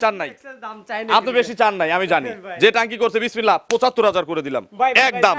চান নাই, আপনি বেশি চান নাই, আমি জানি। যে টাঙ্কি করছে বিসমিল্লাহ ৭৫,০০০ করে দিলাম একদম।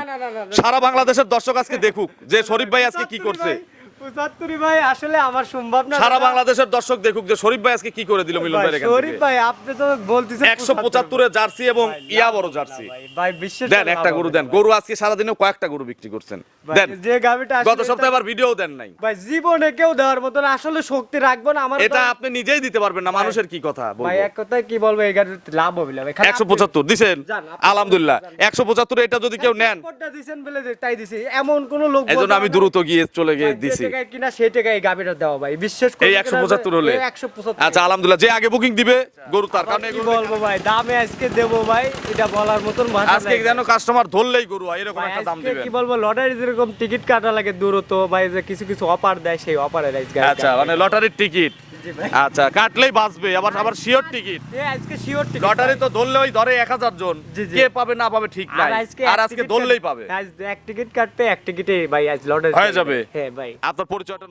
সারা বাংলাদেশের দর্শক আজকে দেখুক যে শরীফ ভাই আজকে কি করছে। ৭৫ ভাই আসলে আমার সম্ভব না। সারা বাংলাদেশের দর্শক দেখুক যে শরীফ ভাই আজকে কি করে দিল মিলন ভাই এখান থেকে। শরীফ ভাই আপনি তো বলতেছেন ১৭৫ এর জার্সি এবং ইয়া বড় জার্সি। ভাই বিশ্বাস দেন একটা গরু দেন। গরু আজকে সারা দিনে কয়েকটা গরু বিক্রি করছেন। দেন যে গাবিটা গত সপ্তাহে আবার ভিডিও দেন নাই ভাই, জীবনে কেউ দেওয়ার মতন আসলে শক্তি রাখবো না আমার। এটা আপনি নিজেই দিতে পারবেন না, মানুষের কি কথা বলবো ভাই। এক কথায় কি বলবো, এই গাড়িতে লাভ হবে না ভাই। ১৭৫ দিছেন আলহামদুলিল্লাহ। ১৭৫ এটা যদি কেউ নেন কোনটা দিবেন বলে তাই দিছি, এমন কোন লোক এইজন্য আমি দ্রুত গিয়ে চলে গিয়ে দিছি। টাকায় কিনা সেই টাকায় এই গাবিটা দেওয়া ভাই, বিশ্বাস করুন। এই ১৭৫ হলে 175। আচ্ছা আলহামদুলিল্লাহ, যে আগে বুকিং দিবে গরু তার কারণে কি বলবো ভাই, দামে আজকে দেবো ভাই, এটা বলার মতন ভাষা আজকে নাই। যেন কাস্টমার ধরলেই গরু হয় এরকম একটা দাম আজকে দিবেন। কি বলবো, লটারি যেরকম টিকিট কাটা লাগে দূরত্ব ভাই, যে কিছু কিছু অফার দেয় সেই অফারের আজকে। আচ্ছা মানে লটারির টিকিট। জি ভাই। আচ্ছা কাটলেই বাঁচবে, আবার শিওর টিকিট। এই আজকে শিওর টিকিট। লটারি তো ধরলে ওই ধরে ১০০০ জন, জি, জি। কে পাবে না পাবে ঠিক নাই, আর এক আজকে টিকিট ধরলেই পাবে। আজ এক টিকিট কাটবে, এক টিকিটে ভাই আজ লটারি হয়ে যাবে। হ্যাঁ ভাই। আপনার পরিচয়টা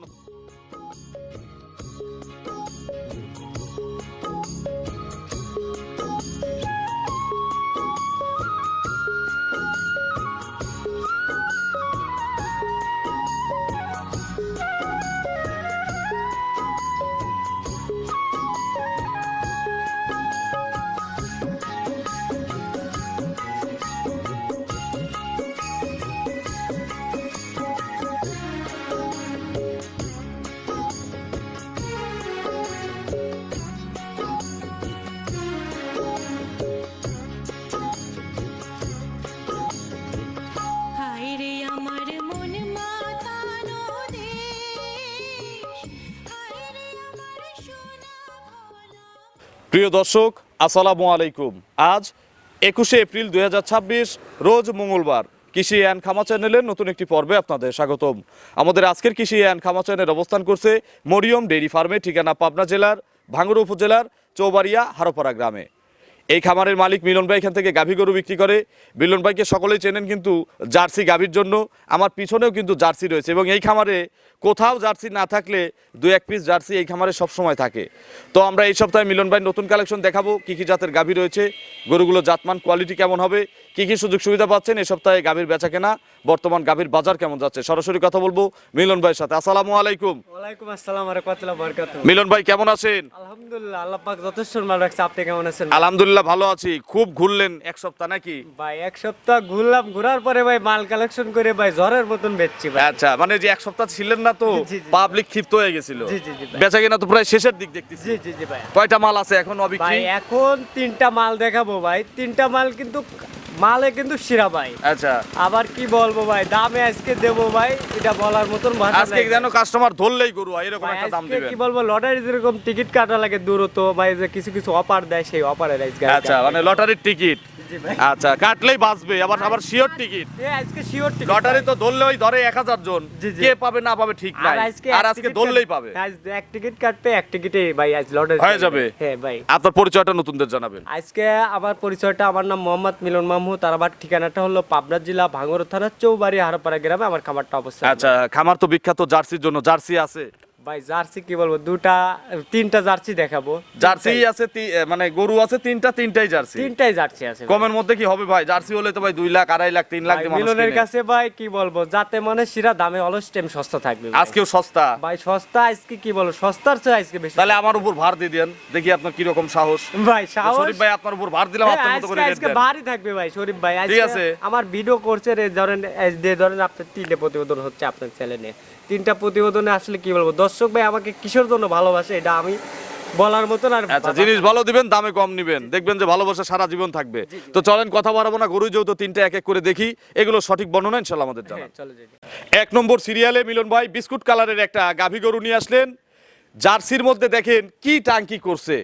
হায়রে আমার মন মাতানো দেশ, হায়রে আমার সোনা ভোলা। প্রিয় দর্শক আসসালামু আলাইকুম। আজ ২১শে এপ্রিল ২০২৬ রোজ মঙ্গলবার। কৃষি অ্যান্ড খামা চ্যানেলের নতুন একটি পর্বে আপনাদের স্বাগতম। আমাদের আজকের কৃষি অ্যান্ড খামা চ্যানেল অবস্থান করছে মরিয়ম ডেইরি ফার্মে, ঠিকানা পাবনা জেলার ভাঙ্গুড়া উপজেলার চৌবাড়িয়া হারোপাড়া গ্রামে। এই খামারের মালিক মিলন ভাই এখান থেকে গাভী গরু বিক্রি করে। মিলন ভাইকে সকলেই চেনেন কিন্তু জার্সি গাভীর জন্য। আমার পিছনেও কিন্তু জার্সি রয়েছে এবং এই খামারে কোথাও জার্সি না থাকলে দু এক পিস জার্সি এই খামারে সবসময় থাকে। তো আমরা এই সপ্তাহে মিলন ভাই নতুন কালেকশন দেখাবো, কী কী জাতের গাভী রয়েছে, গরুগুলো জাতমান কোয়ালিটি কেমন হবে, কী কী সুযোগ সুবিধা পাচ্ছেন এই সপ্তাহে গাভীর বেচা কেনা, বর্তমান গাভীর বাজার কেমন যাচ্ছে, সরাসরি কথা বলবো মিলন ভাইয়ের সাথে। আসসালামু আলাইকুম। ওয়ালাইকুম আসসালাম ওয়া রাহমাতুল্লাহি ওয়া বারাকাতুহু। মিলন ভাই কেমন আছেন? আলহামদুলিল্লাহ, আল্লাহ পাক যথেষ্ট ভালো রাখছে। আপনি কেমন আছেন? আলহামদুলিল্লাহ ভালো আছি। খুব ঘুরলেন এক সপ্তাহ নাকি? ভাই এক সপ্তাহ ঘুরলাম, ঘোরার পরে ভাই মাল কালেকশন করে ভাই ঝড়ের মতন বেচছি ভাই। আচ্ছা মানে যে এক সপ্তাহ ছিলেন না তো জি, জি। পাবলিক ক্ষিপ্ত হয়ে গেছিল। জি, জি, জি ভাই। বেচা কেনা তো প্রায় শেষের দিক দেখতেছি। জি জি জি ভাই। কয়টা মাল আছে এখন ভাই অবিক্রি? এখন 3টা মাল দেখাবো ভাই, 3টা মাল কিন্তু মালে কিন্তু শিরা ভাই। আচ্ছা আবার কি বলবো ভাই, দামে আজকে দেবো ভাই, এটা বলার মতন ভাষা আজকে নাই। যেন কাস্টমার ধরলেই গরু হয় এরকম ভাই একটা দাম আজকে দিবেন। কি বলবো, লটারি যেরকম টিকিট কাটা লাগে দূরত্ব ভাই, যে কিছু কিছু অফার দেয় সেই অফারের আজকে। আচ্ছা মানে লটারির টিকিট। জি ভাই। আচ্ছা কাটলেই বাঁচবে, আবার শিওর টিকিট। এই আজকে শিওর টিকিট। লটারি তো ধরলে ওই ধরে ১০০০ জন, জি, জি। কে পাবে না পাবে ঠিক নাই, আর আজকে ধরলেই পাবে। আজ এক টিকিট কাটবে, এক টিকিটে ভাই আজ লটারি হয়ে যাবে। হ্যাঁ ভাই। আপনার পরিচয়টা নতুনদের জানাবেন। আজকে আমার পরিচয়টা, আমার নাম মোহাম্মদ মিলন মাহমুদ, আর আমার ঠিকানাটা হলো পাবনা জেলা ভাঙ্গুড়া থানা চৌবাড়ি হারোপাড়া গ্রামে আমার খামারটা অবস্থা। আচ্ছা খামার তো বিখ্যাত জার্সির জন্য। জার্সি আছে? ভাই জার্সি কি বলবো, 3টা জার্সি দেখাবো। জার্সি আছে মানে গরু আছে তিনটাই জার্সি। 3টাই জার্সি আছে ভাই। কমের মধ্যে কি হবে ভাই? জার্সি হলে তো ভাই 2 লাখ 2.5 লাখ 3 লাখ ভাই, দিয়ে মানুষ মিলনের কিনে। কাছে ভাই কি বলবো, যাতে মানে শিরা দামে অলস টাইম সস্তা থাকবে ভাই। আজকেও সস্তা। ভাই সস্তা আজকে কি বলবো, সস্তার চেয়ে আজকে বেশি। তাহলে আমার উপর ভার দিয়ে দেন, দেখি আপনার কি রকম সাহস। ভাই সাহস। শরীফ ভাই আপনার উপর ভার দিলাম, হ্যাঁ, আপনার মতো করে রেট আজকে দেন। ভারী থাকবে ভাই শরীফ ভাই। ঠিক আজকে আছে। আমার ভিডিও করছে রে, ধরেন আপনার 3টে প্রতিবেদন হচ্ছে আপনার চ্যানেলে। 3টা প্রতিবেদনে আসলে কি বলবো, দর্শক ভাই আমাকে কিসের জন্য ভালোবাসে এটা আমি বলার মতন আর। আচ্ছা জিনিস ভালো দিবেন, দামে কম নিবেন, দেখবেন যে ভালোবাসা সারা জীবন থাকবে। তো চলেন কথা বাড়াবো না, গরু যেহেতু 3টে এক এক করে দেখি, এগুলো সঠিক বর্ণনা ইনশাআল্লাহ আমাদের জানান। হ্যাঁ, চলে যাই। 1 নম্বর সিরিয়ালে মিলন ভাই বিস্কুট কালারের একটা গাভী গরু নিয়ে আসলেন। জার্সির মধ্যে দেখেন কি টাঙ্কি করছে,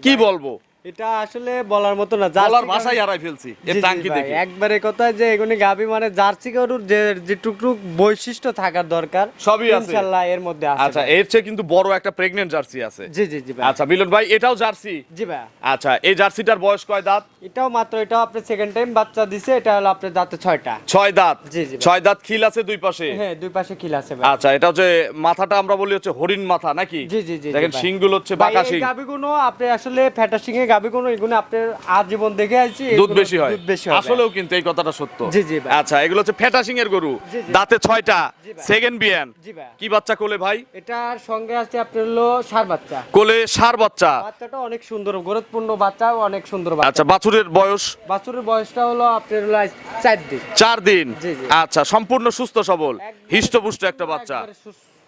কি বলবো, এটা আসলে বলার মতো না। বলার ভাষাই হারাই ফেলছি এই জি, জি টাঙ্কি ভাই, দেখে। একবারে কথা যে এগুনি গাবি মানে জার্সি গরুর যে টুকটুক বৈশিষ্ট্য থাকার দরকার সবই আছে ইনশাআল্লাহ এর মধ্যে আছে। আচ্ছা ভাই। এর চেয়ে কিন্তু বড় একটা প্রেগন্যান্ট জার্সি আছে। জি জি জি ভাই। আচ্ছা মিলন ভাই এটাও জার্সি? জি ভাই। আচ্ছা এই জার্সিটার বয়স কয় দাঁত? এটাও মাত্র, এটাও আপনি সেকেন্ড টাইম বাচ্চা দিছে, এটা হলো আপনার দাঁতে 6টা। 6 দাঁত। জি, জি ভাই। 6 দাঁত খিল আছে দুই পাশে। হ্যাঁ, দুই পাশে খিল আছে ভাই। আচ্ছা এটা হচ্ছে মাথাটা আমরা বলি হচ্ছে হরিণ মাথা নাকি? জি জি জি দেখেন ভাই। শিংগুলো হচ্ছে ভাই, বাঁকা এই শিং। গাবিগুলো আপনি আসলে ফ্যাটা শিঙে গাবি কোনো এগুলো আপনার আজীবন দেখে আছি দুধ বেশি হয় দুধ বেশি হয় আসলেও কিন্তু এই কথাটা সত্য। জি, জি ভাই। আচ্ছা, এগুলো হচ্ছে ফেটা সিংয়ের গরু, জি, জি। দাঁতে 6টা, জি ভাই। সেকেন্ড বিয়ান। জি ভাই। কি বাচ্চা কোলে ভাই? এটার সঙ্গে আছে আপনার হলো ষাঁড় বাচ্চা। কোলে ষাঁড় বাচ্চা। বাচ্চাটা অনেক সুন্দর, গরুত্বপূর্ণ বাচ্চা, অনেক সুন্দর বাচ্চা। আচ্ছা, বাছুরের বয়স বাছুরের বয়সটা হলো আপনার হলো আজ 4 দিন। 4 দিন। জি, জি। আচ্ছা, সম্পূর্ণ সুস্থ সবল, একবারে হিষ্টপুষ্ট একটা বাচ্চা।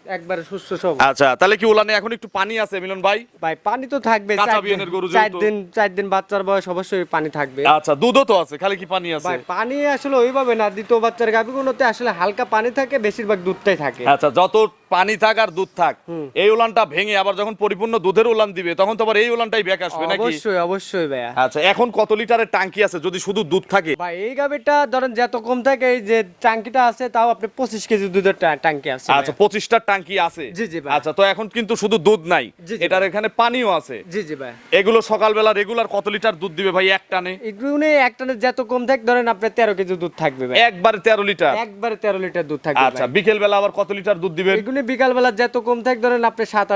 একবারে সুস্থ সব। আচ্ছা, তাহলে কি উলানে এখন একটু পানি আছে মিলন ভাই? ভাই পানি তো থাকবে, কাঁচা বিয়ানের গরু যেহেতু। 4 দিন বাচ্চার বয়স, অবশ্যই পানি থাকবে। আচ্ছা, দুধও তো আছে, খালি কি পানি আছে? ভাই পানি আসলে ওইভাবে না, দ্বিতীয় বাচ্চার গাভীগুলোতে আসলে হালকা পানি থাকে, বেশিরভাগ দুধটাই থাকে। আচ্ছা, যত পানি থাক আর দুধ থাক, এই উলানটা ভেঙে আবার যখন পরিপূর্ণ দুধের উলান দিবে তখন তো আবার এই উলানটাই ব্যাক আসবে নাকি? অবশ্যই অবশ্যই ভাইয়া। আচ্ছা, এখন কত লিটারের টাঙ্কি আছে যদি শুধু দুধ থাকে? ভাই এই গাভীটা ধরেন যত কম থাকে, এই যে টাঙ্কিটা আছে তাও আপনি 25 কেজি দুধের টাঙ্কি আছে। আচ্ছা, 25টা টাঙ্কি আছে। জি, জি ভাই। আচ্ছা, তো এখন কিন্তু শুধু দুধ নাই, জি, জি এটার ভাই। এখানে পানিও আছে। জি জি ভাই। এগুলো সকালবেলা রেগুলার কত লিটার দুধ দিবে ভাই এক টানে? এগুলো একটানে যত কম থাকে ধরেন আপনার 13 কেজি দুধ থাকবে ভাই। একবারে 13 লিটার? একবারে 13 লিটার দুধ থাকবে আচ্ছা, ভাই। বিকেল বেলা আবার কত লিটার দুধ দিবেন? এগুলো বিকাল বেলা যত কম থাকে ধরেন আপনি 7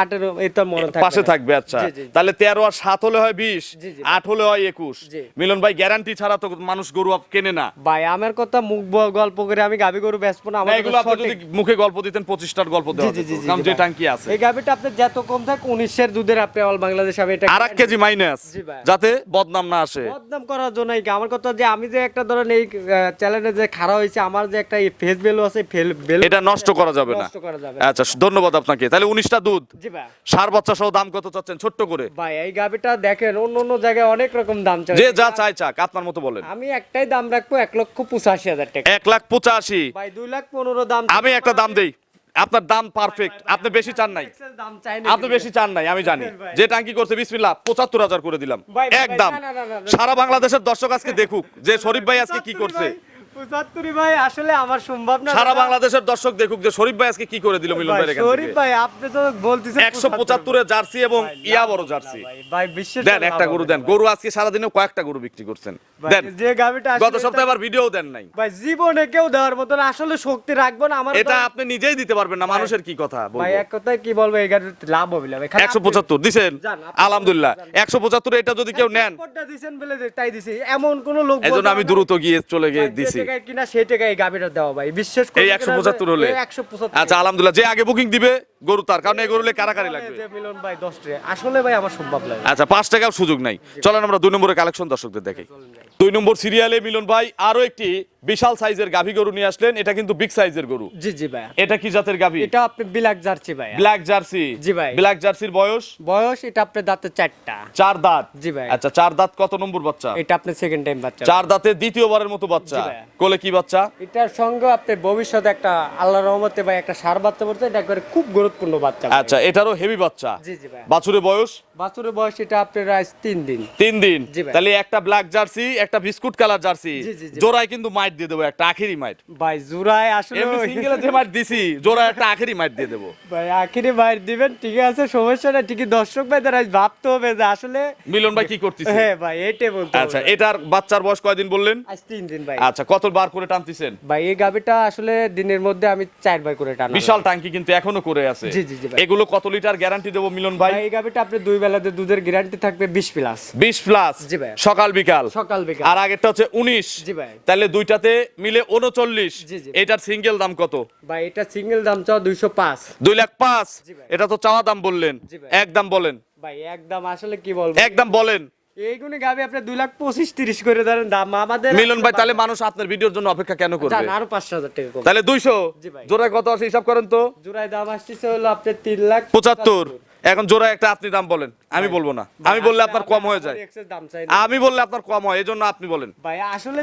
8 এর এই তো মনে থাকবে পাশে ভাই। থাকবে। আচ্ছা, জি, জি, জি। তাহলে 13 আর 7 হলে হয় 20, জি, জি। 8 হলে হয় 21। জি। মিলন ভাই, গ্যারান্টি ছাড়া তো মানুষ গরু কেনে না। ভাই আমার কথা মুখ গল্প করে আমি গাবি গরু বেচবো না, না, আমার এগুলো আপনি যদি মুখে গল্প দিতেন 25টার গল্প জি দেওয়া জি যেত, জি জি কারণ যে ভাই। টাঙ্কি আছে। এই গাবিটা আপনার যত কম থাকে 19 এর দুধের আপনি অল বাংলাদেশ আমি এটা আর 1 কেজি মাইনাস, জি ভাই। যাতে বদনাম না আসে। বদনাম করার জন্য আমার কথা যে আমি যে একটা ধরেন এই চ্যানেলে যে খাড়া হয়েছে, আমার যে একটা ফেস ভ্যালু আছে, ভ্যালু এটা নষ্ট করা যাবে না। নষ্ট করা যাবে। আচ্ছা, ধন্যবাদ আপনাকে। তাহলে 19টা দুধ, জি ভাই। ষাঁড় বাচ্চা সহ দাম কত চাচ্ছেন ছোট্ট করে? ভাই এই গাবিটা দেখেন অন্য অন্য জায়গায় অনেক রকম দাম চলে। যে যা চাই চাক, আপনার মতো বলেন। আমি একটাই দাম রাখবো 1,85,000 টাকা। 1,85,000। ভাই 2,15,000 দাম। আমি একটা দাম দেই, আপনার দাম পারফেক্ট, আপনি বেশি চান নাই। দাম চাই না। আপনি বেশি চান নাই, আমি জানি। ভাই। যে টাঙ্কি করছে বিসমিল্লাহ 75,000 করে দিলাম ভাই, ভাই, একদম। না, না, না, না। সারা বাংলাদেশের দর্শক আজকে দেখুক যে শরীফ ভাই আজকে কি করছে। 75 ভাই আসলে আমার সম্ভব না। সারা বাংলাদেশের দর্শক দেখুক যে শরীফ ভাই আজকে কি করে দিল মিলন ভাই এখান শরীফ থেকে। ভাই আপনি তো বলতেছেন 175 এর জার্সি এবং ইয়া বড় জার্সি। ভাই বিশ্বাস দেন একটা গরু দেন। গরু আজকে সারা দিনে কয়েকটা গরু বিক্রি করছেন, দেন। যে গাবিটা গত সপ্তাহে আবার ভিডিও দেন নাই। ভাই জীবনে কেউ দেওয়ার মতন আসলে শক্তি রাখবো না আমার। এটা আপনি নিজেই দিতে পারবেন না, মানুষের কি কথা ভাই বলবো। এক কথায় কি বলবো, এই গাড়িতে লাভ হবে না ভাই। খালি 175 দিছেন, যান, আপনি আলহামদুলিল্লাহ। যান। 175 এটা যদি কেউ নেন, সাপোর্টটা দিছেন বলে তাই দিছি, এমন কোন লোক এজন্য আমি দ্রুত গিয়ে চলে গিয়ে দিছি। যে টাকায় কিনা সেই টাকায় এই গাবিটা দেওয়া ভাই, বিশ্বাস করুন। এই 175 হলে? 175। আচ্ছা, আলহামদুলিল্লাহ। যে আগে বুকিং দিবে গরু তার, কারণ এই গরু হলে কারাকারি লাগবে। যে মিলন ভাই 10 টাকা আসলে ভাই আমার সম্ভব লাগে। আচ্ছা, 5 টাকাও সুযোগ নাই। চলেন আমরা 2 নম্বরের কালেকশন দর্শকদের দেখাই। 2 নম্বর সিরিয়ালে মিলন ভাই আরো একটি বিশাল সাইজের গাভী গরু নিয়ে আসলেন। এটা কিন্তু বিগ সাইজের গরু। জি জি ভাই। এটা কি জাতের গাভী? এটা আপনি ব্ল্যাক জার্সি ভাই। Black Jersey. জি ভাই। ব্ল্যাক জার্সির বয়স বয়স এটা আপনার দাঁতে 4টা। 4 দাঁত। জি ভাই। আচ্ছা, 4 দাঁত কত নম্বর বাচ্চা? এটা আপনি সেকেন্ড টাইম বাচ্চা। 4 দাঁতে দ্বিতীয়বারের মতো বাচ্চা। জি ভাই। কোলে কি বাচ্চা? এটার সঙ্গে আপনি ভবিষ্যতে একটা আল্লাহর রহমতে ভাই একটা ষাঁড় বাচ্চা পড়ছে, এটা একবারে খুব গুরুত্বপূর্ণ বাচ্চা ভাই। আচ্ছা, এটারও হেভি বাচ্চা। জি জি ভাই। বাছুরের বয়স বাছুরের বয়স এটা আপনার আজ 3 দিন। 3 দিন। জি ভাই। তাহলে একটা ব্ল্যাক জার্সি, একটা বিস্কুট কালার জার্সি, জি, জি, জি। জোড়ায় কিন্তু মাইট দিয়ে দেবো, একটা আখেরি মাইট। ভাই জুরায় আসলে এমনি সিঙ্গেলে যে মাইট দিছি, জোড়ায় একটা আখেরি মাইট দিয়ে দেবো। ভাই আখিরে বাইর দিবেন, ঠিক আছে সমস্যা না, ঠিকই দর্শক ভাই তারা ভাবতে হবে যে আসলে মিলন ভাই কি করতেছে? হ্যাঁ ভাই এইটাই বলতে হবে। আচ্ছা, এটার বাচ্চার বয়স কয়দিন বললেন? আজ 3 দিন ভাই। আচ্ছা, কত বার করে টানতেছেন? ভাই এই গাবিটা আসলে দিনের মধ্যে আমি 4 বার করে টানা। বিশাল টাঙ্কি কিন্তু এখনো করে আছে। জি, জি, জি ভাই। এগুলো কত লিটার গ্যারান্টি দেবো মিলন ভাই? ভাই এই গাবিটা আপনি 2 বেলাতে দুধের গ্যারান্টি থাকবে 20 প্লাস। 20 প্লাস। জি ভাই। সকাল বিকাল। সকাল বিকাল। আর আগেরটা হচ্ছে 19। জি ভাই। তাহলে দুইটাতে মিলে 39। জি, জি। এটার সিঙ্গেল দাম কত? ভাই এটা সিঙ্গেল দাম চাও 205। 2,05,000। জি ভাই। এটা তো চাওয়া দাম বললেন, জি ভাই। একদম বলেন, ভাই একদম আসলে কি বলবো, একদম বলেন। এইগুলো গাবি আপনি 2,25,30 করে ধরেন দাম আমাদের। মিলন ভাই, তাহলে মানুষ আপনার ভিডিওর জন্য অপেক্ষা কেন করবে? জান আরো 5,000 টাকা কম। তাহলে 200। জি ভাই। জোড়ায় কত আসে হিসাব করেন তো? জোড়ায় দাম আসছে হলো আপনার 75। এখন জোড়ায় একটা আপনি দাম বলেন, আমি বলবো না। আমি বললে আপনার কম হয়ে যায়। দাম চাই না। আমি বললে আপনার কম হয়, এজন্য আপনি বলেন। ভাই আসলে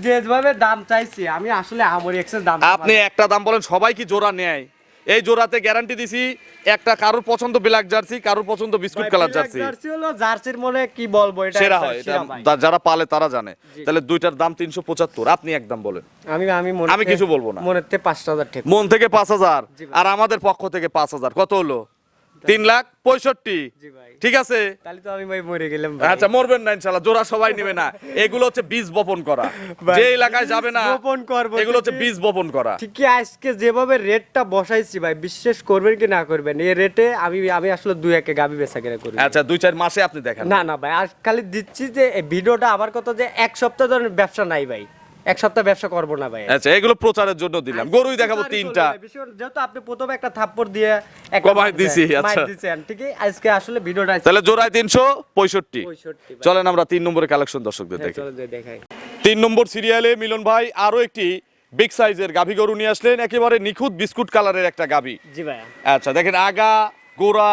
যেভাবে দাম চাইছি আমি আসলে আমার এক্সেস দাম। আপনি একটা দাম বলেন, সবাই কি জোড়া নেয়? এই জোড়াতে গ্যারান্টি দিছি, একটা কারোর পছন্দ ব্ল্যাক জার্সি, কারোর পছন্দ বিস্কুট কালার জার্সি। জার্সি হলো জার্সির মনে কি বলবো, এটা সেরা একটা হয়, এটা সেরা ভাই। যারা পালে তারা জানে। তাহলে দুইটার দাম 375। আপনি একদম বলেন, আমি কিছু বলবো না। মনেতে 5,000 টাকা। মন থেকে 5,000 জি ভাই। আর আমাদের পক্ষ থেকে 5,000, কত হলো? 3,65,000 জি ভাই ঠিক আছে। তাহলে তো আমি ভাই মরে গেলাম ভাই। আচ্ছা মরবেন না ইনশাআল্লাহ, জোড়া সবাই নেবে না, এগুলো হচ্ছে বীজ বপন করা, ভাই, যে এলাকায় যাবে না বপন করবো এগুলো হচ্ছে ঠিকই। বীজ বপন করা। ঠিকই আজকে যেভাবে রেটটা বসাইছি ভাই, বিশ্বাস করবেন কি না করবেন, এই রেটে আমি আমি আসলে 2-1 গাবি বেচা কেনা করি। আচ্ছা 2-4 মাসে আপনি দেখেন না না ভাই, আজ খালি দিচ্ছি যে এই ভিডিওটা আমার কথা যে এক সপ্তাহ ধরে ব্যবসা নাই ভাই, এক সপ্তাহ ব্যবসা করবো না ভাই। আচ্ছা এগুলো প্রচারের জন্য দিলাম, গরুই দেখাবো 3টা। যেহেতু আপনি প্রথমে একটা থাপ্পড় দিয়ে কমাই দিছি, আচ্ছা। ঠিকই আজকে আসলে ভিডিওটা তাহলে জোড়ায় 365। 65 ভাই। চলেন আমরা 3 নম্বরের কালেকশন দর্শকদের হ্যাঁ, দেখি। চলো যে দেখাই। 3 নম্বর সিরিয়ালে মিলন ভাই আরো একটি বিগ সাইজের গাভী গরু নিয়ে আসলেন, একেবারে নিখুঁত বিস্কুট কালারের একটা গাভী। জি ভাই, আচ্ছা দেখেন আগা গোড়া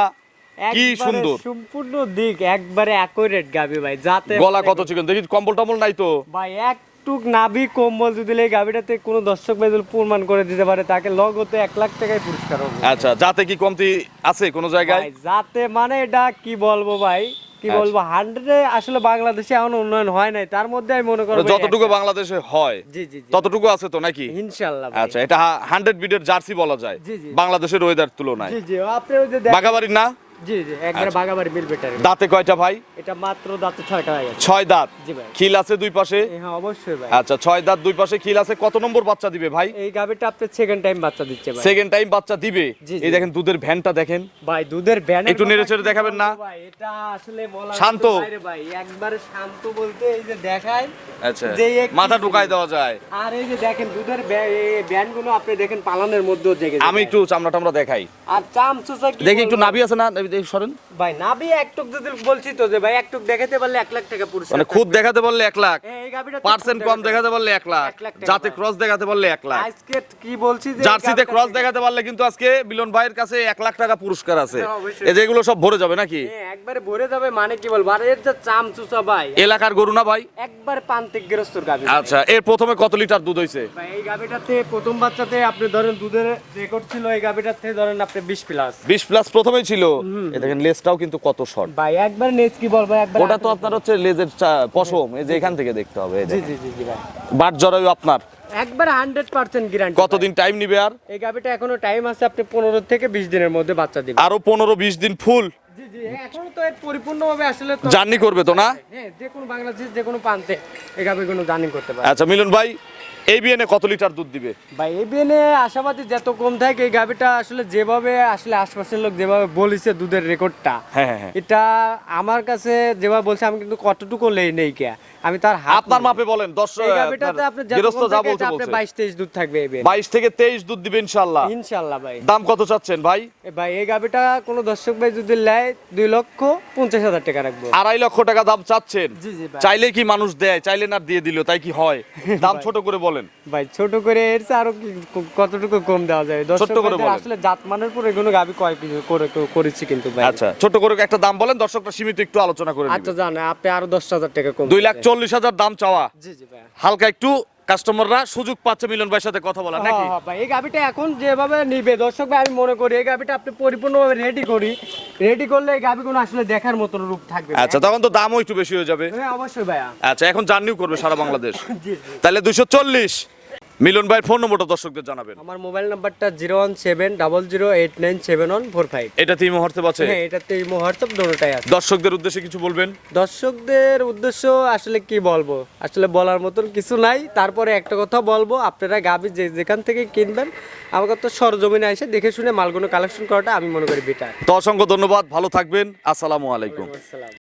কি একবারে সুন্দর, সম্পূর্ণ দিক একবারে অ্যাকুরেট গাবি ভাই, যাতে গলা কত চিকন, দেখি কম্বল টম্বল নাই তো। ভাই একটুক নাভি কম্বল যদি এই গাবিটাতে কোনো দর্শক ভাই যদি প্রমাণ করে দিতে পারে, তাকে লগতে 1 লাখ টাকায় পুরস্কার হবে। আচ্ছা যাতে কি কমতি আছে কোন জায়গায়? ভাই যাতে মানে এটা কি বলবো ভাই, কি আচ্ছা। বলবো, 100-এ আসলে বাংলাদেশে এখন উন্নয়ন হয় নাই, তার মধ্যে আমি মনে করব যতটুকু বাংলাদেশে হয় জি জি জি ততটুকু আছে তো নাকি? ইনশাআল্লাহ ভাই। আচ্ছা এটা 100 বিটের জার্সি বলা যায় জি, জি। বাংলাদেশের ওয়েদার তুলনায়। জি জি আপনি ওই যে দেখেন- বাগাবাড়ির না? জি জি একবারে আচ্ছা। বাগাবাড়ি মিল বেটারি। দাঁতে কয়টা ভাই? এটা মাত্র দাঁতে 6টা হয়ে গেছে। 6 দাঁত। জি ভাই। খিল আছে দুই পাশে? হ্যাঁ অবশ্যই ভাই। আচ্ছা 6 দাঁত দুই পাশে খিল আছে, কত নম্বর বাচ্চা দিবে ভাই? এই গাবিটা আপনি সেকেন্ড টাইম বাচ্চা দিচ্ছে ভাই। সেকেন্ড টাইম বাচ্চা দিবে। জি, জি। এই দেখেন দুধের ভ্যানটা দেখেন, ভাই দুধের ব্যানার একটু নেড়েচেড়ে দেখাবেন না? ভাই এটা আসলে বলা শান্ত। বাইরে ভাই, একবারে শান্ত বলতে এই যে দেখায় আচ্ছা যে এক- মাথা ঢুকাই দেওয়া যায়। আর এই যে দেখেন দুধের ব্যানগুলো আপনি দেখেন পালানের মধ্যেও জেগে আমি একটু চামড়া টামড়া দেখাই, আর চামচুসা কি দেখি একটু বলবো? নাভি আছে না, দেখি সরেন। ভাই নাভি একটুক যদি বলছি তো যে ভাই একটুক দেখাতে পারলে 1 লাখ টাকা পুরস্কার মানে খুদ দেখাতে বললে 1 লাখ, এই গাবিটা পার্সেন্ট কম দেখাতে পারলে 1 লাখ, 1 লাখ টাকা যাতে ভাই। ক্রস দেখাতে পারলে 1 লাখ, আজকে কি বলছি যে এই জার্সিতে গাবিটা ক্রস থেকে- দেখাতে পারলে কিন্তু আজকে মিলন ভাইয়ের কাছে 1 লাখ টাকা পুরস্কার আছে। হ্যাঁ, অবশ্যই। এই যে এগুলো সব ভরে যাবে নাকি? হ্যাঁ, একবারে ভরে যাবে, মানে কি বলবো, আর এর যে চামচুসা ভাই এলাকার গরু না ভাই? একবার প্রান্তিক গৃহস্থর গাবি। আচ্ছা এর প্রথমে কত লিটার দুধ হইছে? ভাই এই গাবিটাতে প্রথম বাচ্চাতে আপনি ধরেন দুধের রেকর্ড ছিল এই গাবিটাতে ধরেন আপনি 20 প্লাস। 20 প্লাস প্রথমেই ছিল। এই দেখেন লেজটাও কিন্তু কত শর্ট, ভাই একবার নেচ কি বলবো, একবার ওটা তো আপনার হচ্ছে লেজের পশম, এই যে এখান থেকে দেখতে হবে। এই জি দেখেন। জি জি জি ভাই বাট জরায়ু আপনার একবার 100% গ্যারান্টি। কতদিন টাইম নিবে আর? এই গাবিটা এখনো টাইম আছে, আপনি 15 থেকে 20 দিনের মধ্যে বাচ্চা দিবেন। আরো 15-20 দিন ফুল জি জি এখনো তো এর পরিপূর্ণভাবে আসলে তো জার্নি করবে তো না? হ্যাঁ, যে কোনো বাংলাদেশ যে কোনো প্রান্তে এই গাবিগুলো জার্নি করতে পারে। আচ্ছা মিলন ভাই এই বিয়েনে কত লিটার দুধ দিবে? ভাই এই বিয়ে আশাবাদী যত কম থাকে এই গাবিটা আসলে যেভাবে আসলে আশপাশের লোক যেভাবে বলেছে দুধের রেকর্ডটা, হ্যাঁ হ্যাঁ হ্যাঁ। এটা আমার কাছে যেভাবে বলছে আমি কিন্তু কতটুকু লেই নেই কে, আমি তার হাত আপনার নেই। মাপে বলেন, এই গাবিটাতে আপনি যত গৃহস্থ কম যা থাকে বলছে আপনি বলছে 22-23 দুধ থাকবে এই বিয়ে। 22 থেকে 23 দুধ দিবে ইনশাআল্লাহ। ইনশাআল্লাহ ভাই। দাম কত চাচ্ছেন ভাই? এ ভাই এই গাবিটা কোনো দর্শক ভাই যদি নেয় 2,50,000 টাকা রাখবো। 2.5 লক্ষ টাকা দাম চাচ্ছেন? জি জি ভাই। চাইলে কি মানুষ দেয়? চাইলে না দিয়ে দিল তাই কি হয়? দাম ছোট করে বলেন। ভাই ছোট করে এর চেয়ে আরো কতটুকু কম দেওয়া যায় দর্শক ছোট্ট করে ভাইদের বলেন। আসলে জাতমানের উপর এগুলো গাবি কয় কিছু করেছি কিন্তু ভাই। আচ্ছা ছোট করে একটা দাম বলেন, দর্শকরা সীমিত একটু আলোচনা করে আচ্ছা নেবে। জান আপনি আরো 10,000 টাকা কম 2,40,000 দাম চাওয়া, জি জি ভাই। হালকা একটু কাস্টমাররা সুযোগ পাচ্ছে মিলন ভাইয়ের সাথে কথা বলার নাকি? হ্যাঁ, ভাই এই গাবিটা এখন যেভাবে নিবে দর্শক ভাই, আমি মনে করি এই গাবিটা আপনি পরিপূর্ণভাবে রেডি করলে এই গাবিগুলো আসলে দেখার মতন রূপ থাকবে ভাই। আচ্ছা তখন তো দামও একটু বেশি হয়ে যাবে। হ্যাঁ অবশ্যই ভাইয়া। আচ্ছা এখন জার্নিও করবে সারা বাংলাদেশ, জি জি। তাহলে 240। মিলন ভাইয়ের ফোন নম্বরটা দর্শকদের জানাবেন। আমার মোবাইল নাম্বারটা 01700897145। এটা তিন মুহূর্তে পাচ্ছে। হ্যাঁ এটাতে ইমো হোয়াটসঅ্যাপ দুটোটাই আছে। দর্শকদের উদ্দেশ্যে কিছু বলবেন? দর্শকদের উদ্দেশ্য আসলে কি বলবো, আসলে বলার মতন কিছু নাই, তারপরে একটা কথা বলবো, আপনারা গাবি যেখান থেকে কিনবেন আমাকে তো সরজমিনে এসে দেখে শুনে মালগুলো কালেকশন করাটা আমি মনে করি বেটার। তো অসংখ্য ধন্যবাদ, ভালো থাকবেন, আসসালামু আলাইকুম। আসসালাম।